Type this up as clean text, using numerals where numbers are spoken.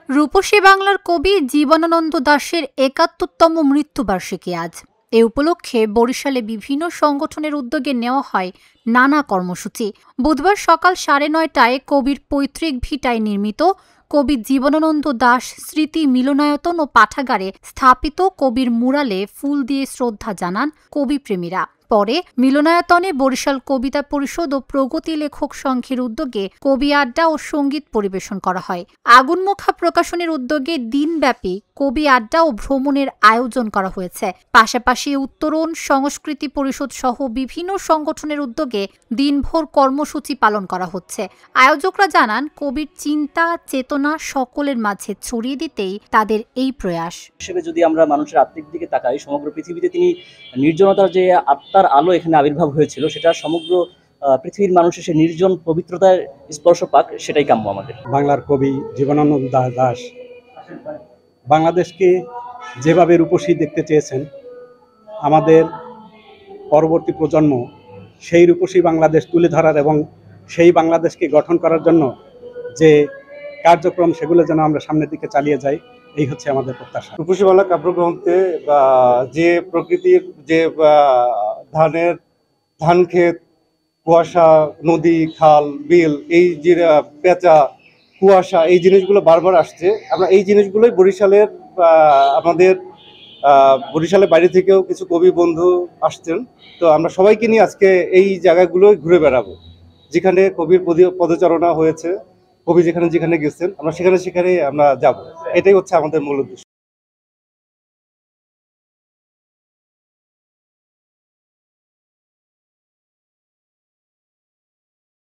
রূপসী বাংলার কবি জীবনানন্দ দাশের ৭১তম মৃত্যুবার্ষিকী আজ। এ উপলক্ষে বরিশালে বিভিন্ন সংগঠনের উদ্যোগে নেওয়া হয় নানা কর্মসূচি। বুধবার সকাল ৯:৩০টায় কবির পৈতৃক ভিটায় নির্মিত কবি জীবনানন্দ দাশ স্মৃতি মিলনায়তন ও পাঠাগারে স্থাপিত কবির মুরালে ফুল দিয়ে শ্রদ্ধা জানান কবিপ্রেমীরা। পরে মিলনায়তনে বরিশাল কবিতা পরিষদ ও প্রগতি লেখক সংঘের উদ্যোগে কবি আড্ডা ও সঙ্গীত পরিবেশন করা হয়। আগুনমুখা প্রকাশনের উদ্যোগে দিনব্যাপী কবি আড্ডা ও ভ্রমণের আয়োজন করা হয়েছে। পাশাপাশি উত্তরণ সংস্কৃতি পরিষদ সহ বিভিন্ন সংগঠনের উদ্যোগে দিনভর কর্মসূচি পালন করা হচ্ছে। আয়োজকরা জানান, কবির চিন্তা চেতনা সকলের মাঝে ছড়িয়ে দিতেই তাদের এই প্রয়াস। হিসেবে যদি আমরা মানুষের আত্মিক দিকে তাকাই, সমগ্র পৃথিবীতে তিনি নির্জনতার যে আত্মার আলো এখানে আবির্ভাব হয়েছিল, সেটা সমগ্র পৃথিবীর মানুষের সে নির্জন পবিত্রতার স্পর্শ পাক, সেটাই কাম্য আমাদের। বাংলার কবি জীবনানন্দ দাশ বাংলাদেশকে যেভাবে রূপসী দেখতে চেয়েছেন, আমাদের পরবর্তী প্রজন্ম সেই রূপসী বাংলাদেশ তুলে ধরার এবং সেই বাংলাদেশকে গঠন করার জন্য যে কার্যক্রম, সেগুলো যেন আমরা সামনের দিকে চালিয়ে যাই, এই হচ্ছে আমাদের প্রত্যাশা। রূপসী বাংলা কাব্যগ্রন্থে যে প্রকৃতির যে ধান ক্ষেত, কুয়াশা, নদী, খাল, বিল, এই যে পেঁচা, কুয়াশা, এই জিনিসগুলো বারবার আসছে। আমরা এই জিনিসগুলোই বরিশালের আমাদের বরিশালের বাইরে থেকেও কিছু কবি বন্ধু আসছেন। তো আমরা সবাইকে নিয়ে আজকে এই জায়গাগুলোই ঘুরে বেড়াবো, যেখানে কবির পদচারণা হয়েছে, কবি যেখানে যেখানে গেছেন, আমরা সেখানে আমরা যাব। এটাই হচ্ছে আমাদের মূল উদ্দেশ্য।